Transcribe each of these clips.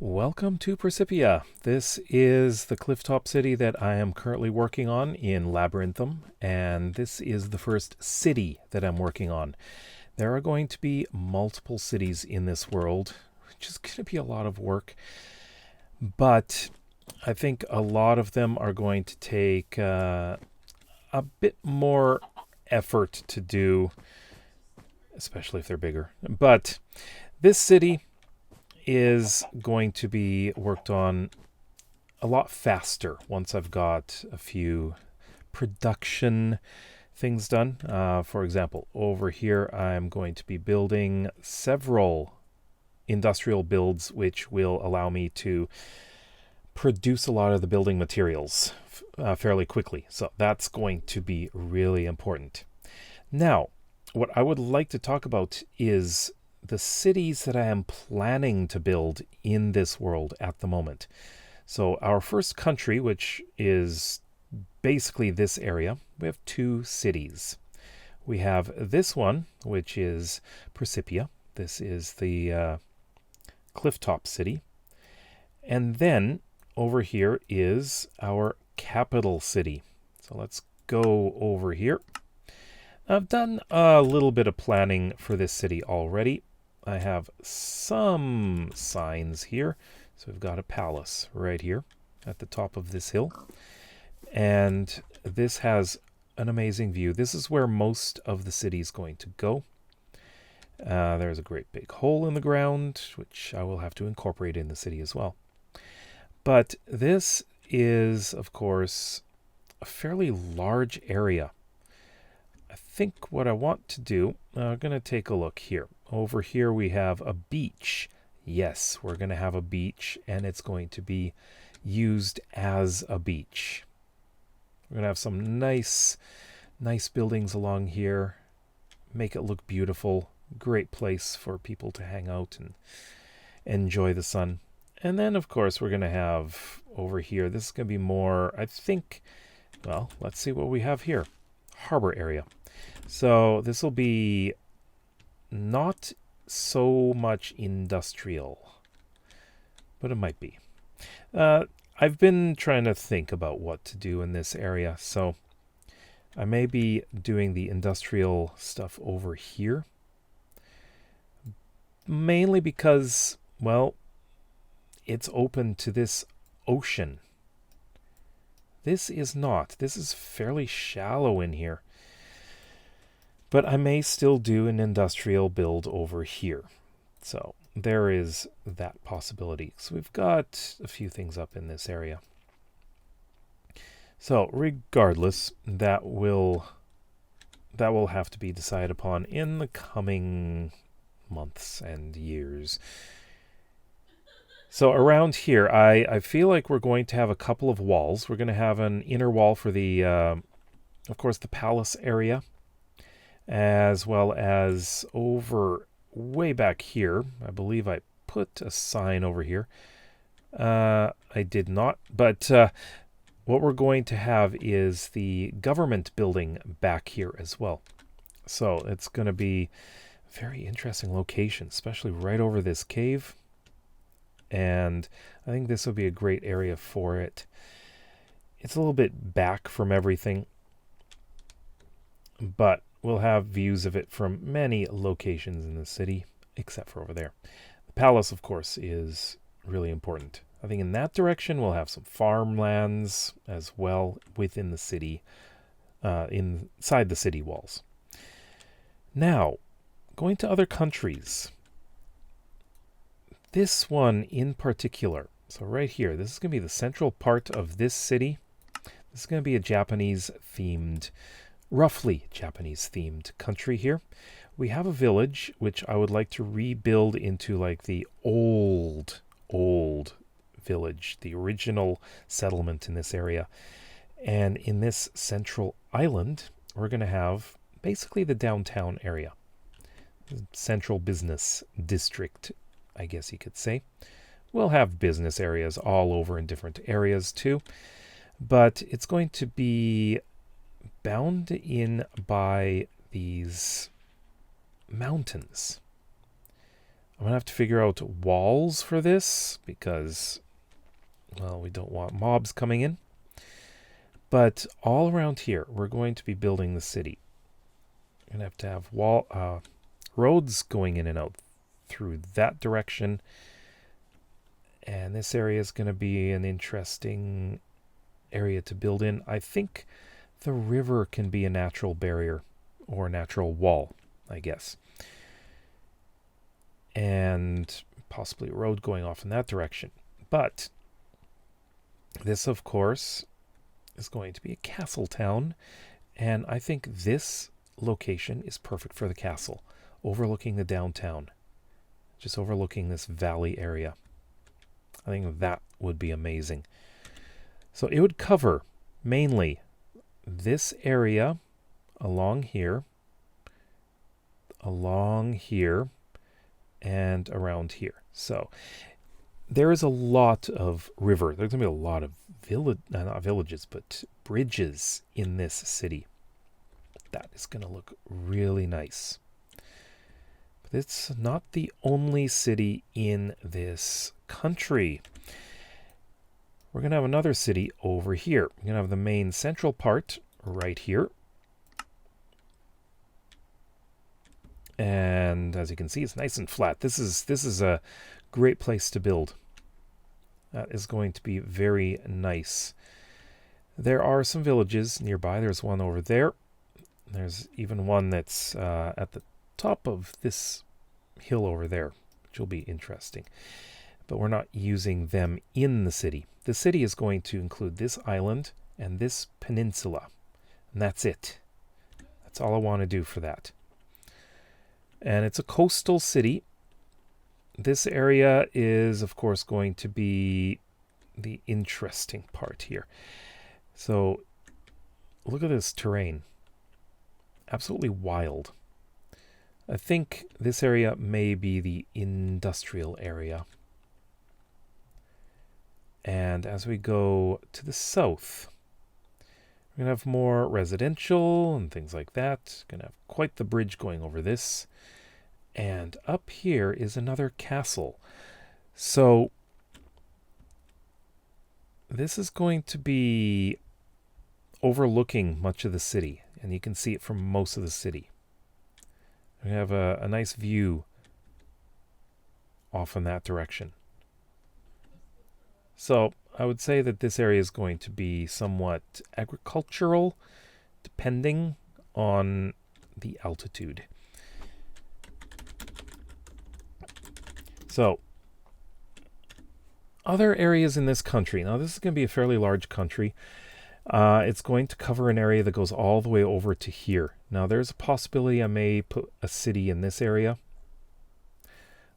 Welcome to Precipia. This is the clifftop city that I am currently working on in Labyrinthum, and this is the first city that I'm working on. There are going to be multiple cities in this world, which is going to be a lot of work, but I think a lot of them are going to take a bit more effort to do, especially if they're bigger. But this city is going to be worked on a lot faster once I've got a few production things done. For example, over here I'm going to be building several industrial builds which will allow me to produce a lot of the building materials fairly quickly. So that's going to be really important. Now, what I would like to talk about is the cities that I am planning to build in this world at the moment. So our first country, which is basically this area, we have two cities. We have this one, which is Precipia. This is the clifftop city. And then over here is our capital city. So let's go over here. I've done a little bit of planning for this city already. I have some signs here. So we've got a palace right here at the top of this hill. And this has an amazing view. This is where most of the city is going to go. There's a great big hole in the ground, which I will have to incorporate in the city as well. But this is, of course, a fairly large area. I think what I want to do, I'm going to take a look here. Over here we have a beach. Yes, we're going to have a beach, and it's going to be used as a beach. We're going to have some nice buildings along here. Make it look beautiful. Great place for people to hang out and enjoy the sun. And then, of course, we're going to have over here, this is going to be more, I think, well, let's see what we have here. Harbor area. So this will be not so much industrial, but it might be. I've been trying to think about what to do in this area, so I may be doing the industrial stuff over here. Mainly because, well, it's open to this ocean. This is not. This is fairly shallow in here. But I may still do an industrial build over here. So there is that possibility. So we've got a few things up in this area. So regardless, that will have to be decided upon in the coming months and years. So around here, I feel like we're going to have a couple of walls. We're going to have an inner wall for the, of course, the palace area, as well as over way back here. I believe I put a sign over here. I did not, but what we're going to have is the government building back here as well. So it's going to be a very interesting location, especially right over this cave. And I think this will be a great area for it. It's a little bit back from everything, but we'll have views of it from many locations in the city, except for over there. The palace, of course, is really important. I think in that direction we'll have some farmlands as well within the city, inside the city walls. Now, going to other countries. This one in particular, so right here, this is going to be the central part of this city. This is going to be a Japanese-themed, roughly Japanese-themed country here. We have a village, which I would like to rebuild into like the old village, the original settlement in this area. And in this central island, we're going to have basically the downtown area, central business district, I guess you could say. We'll have business areas all over in different areas too, but it's going to be bound in by these mountains. I'm going to have to figure out walls for this because, well, we don't want mobs coming in. But all around here, we're going to be building the city. We're going to have roads going in and out through that direction. And this area is going to be an interesting area to build in. I think the river can be a natural barrier or a natural wall, I guess. And possibly a road going off in that direction. But this, of course, is going to be a castle town. And I think this location is perfect for the castle, overlooking the downtown, just overlooking this valley area. I think that would be amazing. So it would cover mainly this area along here, and around here. So there is a lot of river. There's going to be a lot of not villages, but bridges in this city. That is going to look really nice. But it's not the only city in this country. We're going to have another city over here. We're going to have the main central part right here. And as you can see, it's nice and flat. This is a great place to build. That is going to be very nice. There are some villages nearby. There's one over there. There's even one that's at the top of this hill over there, which will be interesting. But we're not using them in the city. The city is going to include this island and this peninsula. And that's it. That's all I want to do for that. And it's a coastal city. This area is, of course, going to be the interesting part here. So look at this terrain. Absolutely wild. I think this area may be the industrial area. And as we go to the south, we're going to have more residential and things like that. Going to have quite the bridge going over this. And up here is another castle. So this is going to be overlooking much of the city. And you can see it from most of the city. We have a nice view off in that direction. So I would say that this area is going to be somewhat agricultural, depending on the altitude. So, other areas in this country. Now, this is going to be a fairly large country. It's going to cover an area that goes all the way over to here. Now, there's a possibility I may put a city in this area.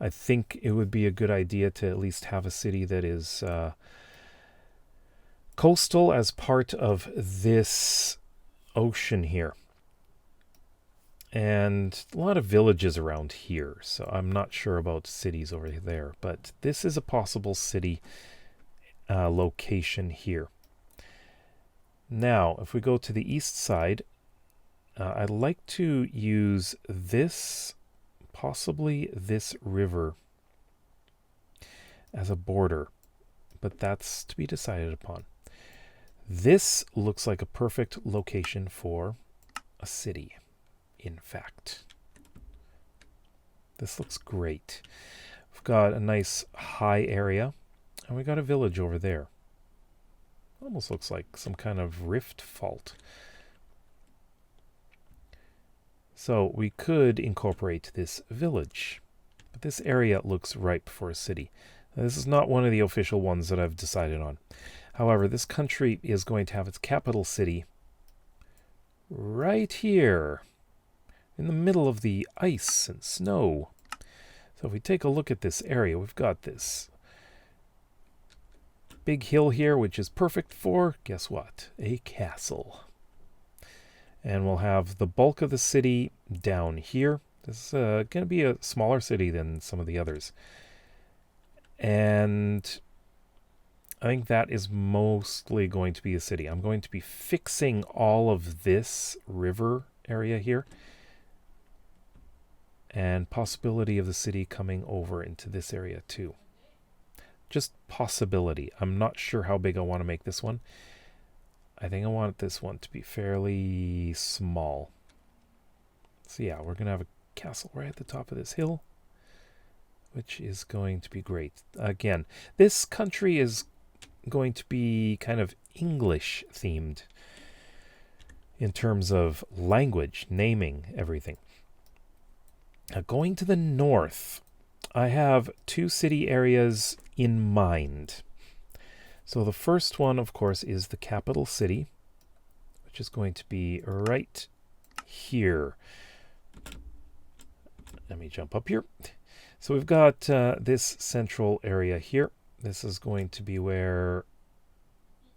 I think it would be a good idea to at least have a city that is coastal as part of this ocean here. And a lot of villages around here, so I'm not sure about cities over there. But this is a possible city location here. Now, if we go to the east side, I'd like to use this, possibly this river, as a border. But that's to be decided upon. This looks like a perfect location for a city. In fact, this looks great. We've got a nice high area, and we got a village over there. Almost looks like some kind of rift fault. So we could incorporate this village, but this area looks ripe for a city. Now, this is not one of the official ones that I've decided on. However, this country is going to have its capital city right here, in the middle of the ice and snow. So if we take a look at this area, we've got this big hill here, which is perfect for, guess what? A castle. And we'll have the bulk of the city down here. This is going to be a smaller city than some of the others. And I think that is mostly going to be a city. I'm going to be fixing all of this river area here. and possibility of the city coming over into this area too. Just possibility. I'm not sure how big I want to make this one. I think I want this one to be fairly small. So yeah, we're going to have a castle right at the top of this hill, which is going to be great. Again, this country is going to be kind of English themed in terms of language, naming, everything. Now, going to the north, I have 2 city areas in mind. So the first one, of course, is the capital city, which is going to be right here. Let me jump up here. So we've got this central area here. This is going to be where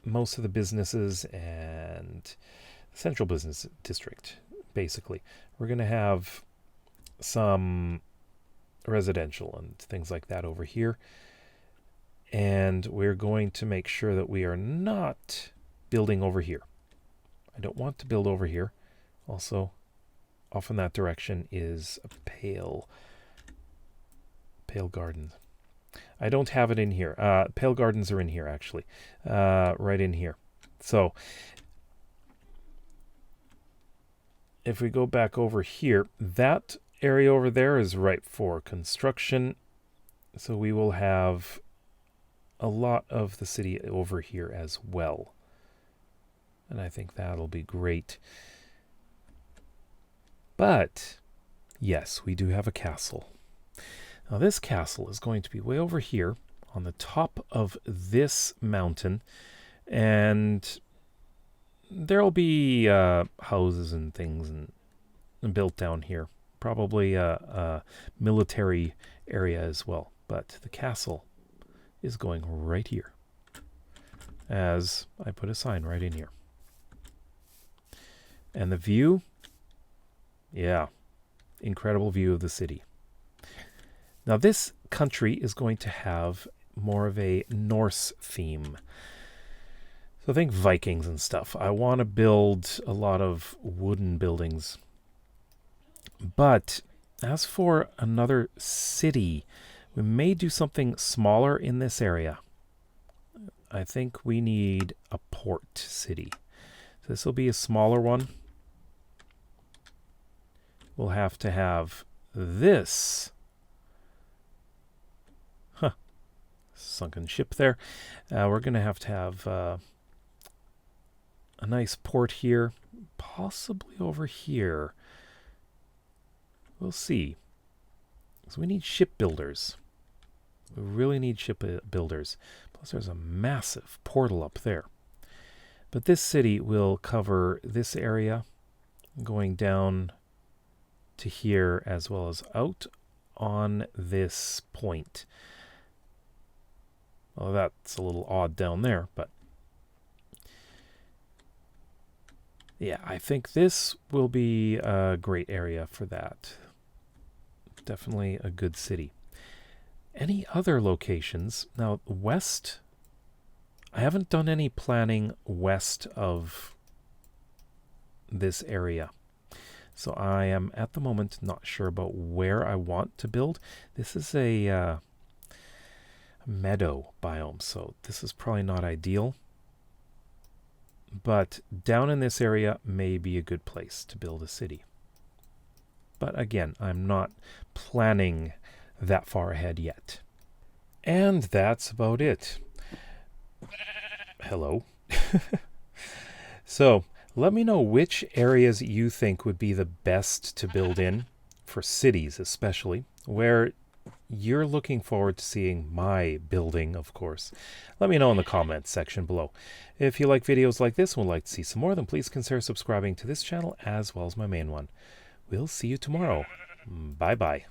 most of the businesses and central business district, basically. We're going to have some residential and things like that over here. And we're going to make sure that we are not building over here. I don't want to build over here. Also, off in that direction is a pale garden. I don't have it in here. Pale gardens are in here, actually. Right in here. So, if we go back over here, that area over there is ripe for construction. So we will have a lot of the city over here as well. And I think that'll be great. But, yes, we do have a castle. Now this castle is going to be way over here on the top of this mountain. And there'll be houses and things and built down here. Probably a military area as well. But the castle is going right here, as I put a sign right in here. And the view, yeah, incredible view of the city. Now this country is going to have more of a Norse theme. So think Vikings and stuff. I want to build a lot of wooden buildings. But as for another city, we may do something smaller in this area. I think we need a port city. So this will be a smaller one. We'll have to have this. Sunken ship there. We're going to have a nice port here. Possibly over here. We'll see. So we need shipbuilders. We really need shipbuilders. Plus there's a massive portal up there. But this city will cover this area, going down to here as well as out on this point. Well, that's a little odd down there, but yeah, I think this will be a great area for that. Definitely a good city. Any other locations? Now, west, I haven't done any planning west of this area. So I am at the moment not sure about where I want to build. This is a meadow biome, so this is probably not ideal. But down in this area may be a good place to build a city. But again, I'm not planning that far ahead yet. And that's about it. Hello. So, let me know which areas you think would be the best to build in, for cities especially, where you're looking forward to seeing my building, of course. Let me know in the comments section below. If you like videos like this and would like to see some more, then please consider subscribing to this channel as well as my main one. We'll see you tomorrow. Bye-bye.